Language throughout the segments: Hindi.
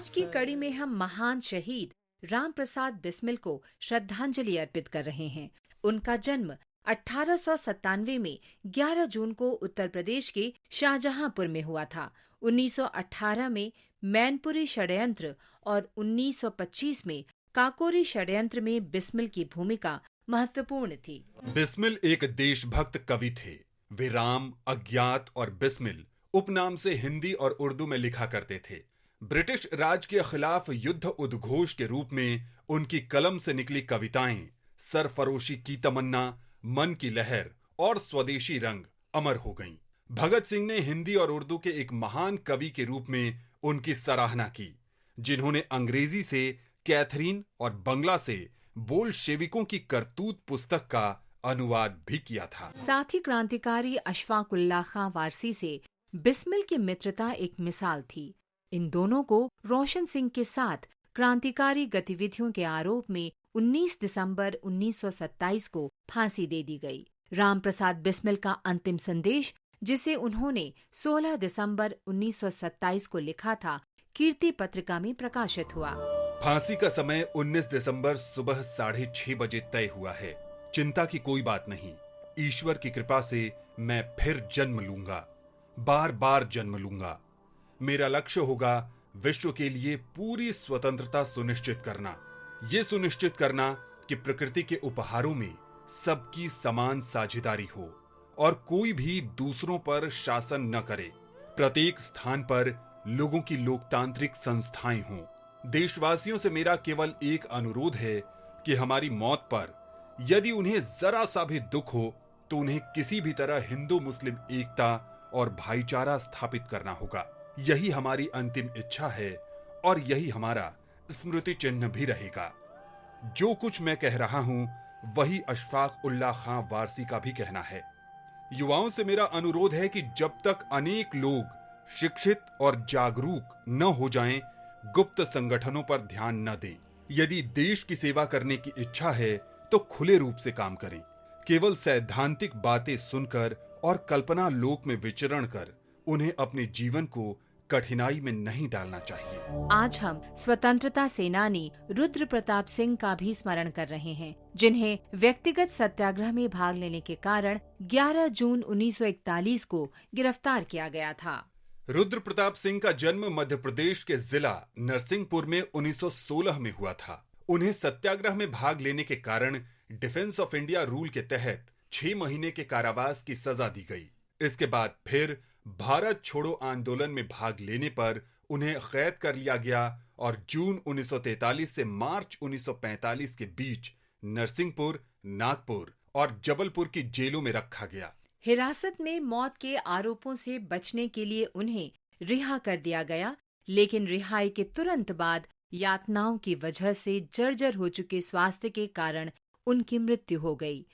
आज की कड़ी में हम महान शहीद राम प्रसाद बिस्मिल को श्रद्धांजलि अर्पित कर रहे हैं। उनका जन्म 1897 में 11 जून को उत्तर प्रदेश के शाहजहांपुर में हुआ था। 1918 में मैनपुरी षड्यंत्र और 1925 में काकोरी षड्यंत्र में बिस्मिल की भूमिका महत्वपूर्ण थी। बिस्मिल एक देशभक्त कवि थे। वे राम, अज्ञात और बिस्मिल उपनाम से हिंदी और उर्दू में लिखा करते थे। ब्रिटिश राज के खिलाफ युद्ध उद्घोष के रूप में उनकी कलम से निकली कविताएं सरफरोशी की तमन्ना, मन की लहर और स्वदेशी रंग अमर हो गईं। भगत सिंह ने हिंदी और उर्दू के एक महान कवि के रूप में उनकी सराहना की, जिन्होंने अंग्रेजी से कैथरीन और बंगला से बोल्शेविकों की करतूत पुस्तक का अनुवाद भी किया था। साथ ही क्रांतिकारी अशफाक उल्लाह खां वारसी से बिस्मिल की मित्रता एक मिसाल थी। इन दोनों को रोशन सिंह के साथ क्रांतिकारी गतिविधियों के आरोप में 19 दिसंबर 1927 को फांसी दे दी गई। राम प्रसाद बिस्मिल का अंतिम संदेश, जिसे उन्होंने 16 दिसंबर 1927 को लिखा था, कीर्ति पत्रिका में प्रकाशित हुआ। फांसी का समय 19 दिसंबर सुबह 6:30 बजे तय हुआ है। चिंता की कोई बात नहीं। ईश्वर की कृपा से मैं फिर जन्म लूंगा, बार बार जन्म लूंगा। मेरा लक्ष्य होगा विश्व के लिए पूरी स्वतंत्रता सुनिश्चित करना। ये सुनिश्चित करना कि प्रकृति के उपहारों में सबकी समान साझेदारी हो और कोई भी दूसरों पर शासन न करे। प्रत्येक स्थान पर लोगों की लोकतांत्रिक संस्थाएं हों। देशवासियों से मेरा केवल एक अनुरोध है कि हमारी मौत पर यदि उन्हें जरा सा भी दुख हो तो उन्हें किसी भी तरह हिंदू मुस्लिम एकता और भाईचारा स्थापित करना होगा। यही हमारी अंतिम इच्छा है और यही हमारा स्मृति चिन्ह भी रहेगा। जो कुछ मैं कह रहा हूं वही अशफाक उल्लाह खां वारसी का भी कहना है। युवाओं से मेरा अनुरोध है कि जब तक अनेक लोग शिक्षित और जागरूक न हो जाएं, गुप्त संगठनों पर ध्यान न दें। यदि देश की सेवा करने की इच्छा है तो खुले रूप से काम करें। केवल सैद्धांतिक बातें सुनकर और कल्पना लोक में विचरण कर उन्हें अपने जीवन को कठिनाई में नहीं डालना चाहिए। आज हम स्वतंत्रता सेनानी रुद्र प्रताप सिंह का भी स्मरण कर रहे हैं, जिन्हें व्यक्तिगत सत्याग्रह में भाग लेने के कारण 11 जून 1941 को गिरफ्तार किया गया था। रुद्र प्रताप सिंह का जन्म मध्य प्रदेश के जिला नरसिंहपुर में 1916 में हुआ था। उन्हें सत्याग्रह में भाग लेने के कारण डिफेंस ऑफ इंडिया रूल के तहत 6 महीने के कारावास की सजा दी गई। इसके बाद फिर भारत छोड़ो आंदोलन में भाग लेने पर उन्हें कैद कर लिया गया और जून 1943 से मार्च 1945 के बीच नरसिंहपुर, नागपुर और जबलपुर की जेलों में रखा गया। हिरासत में मौत के आरोपों से बचने के लिए उन्हें रिहा कर दिया गया, लेकिन रिहाई के तुरंत बाद यातनाओं की वजह से जर्जर हो चुके स्वास्थ्य के कारण उनकी मृत्यु हो गई।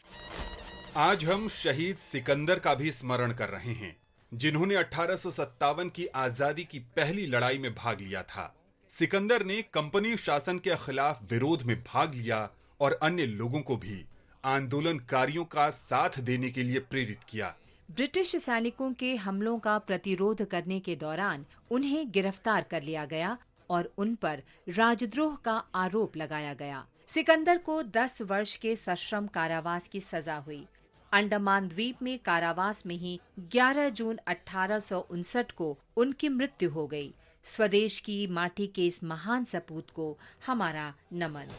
आज हम शहीद सिकंदर का भी स्मरण कर रहे हैं, जिन्होंने 1857 की आजादी की पहली लड़ाई में भाग लिया था। सिकंदर ने कंपनी शासन के खिलाफ विरोध में भाग लिया और अन्य लोगों को भी आंदोलनकारियों का साथ देने के लिए प्रेरित किया। ब्रिटिश सैनिकों के हमलों का प्रतिरोध करने के दौरान उन्हें गिरफ्तार कर लिया गया और उन पर राजद्रोह का आरोप लगाया गया। सिकंदर को 10 वर्ष के सश्रम कारावास की सजा हुई। अंडमान द्वीप में कारावास में ही 11 जून 1859 को उनकी मृत्यु हो गई। स्वदेश की माटी के इस महान सपूत को हमारा नमन।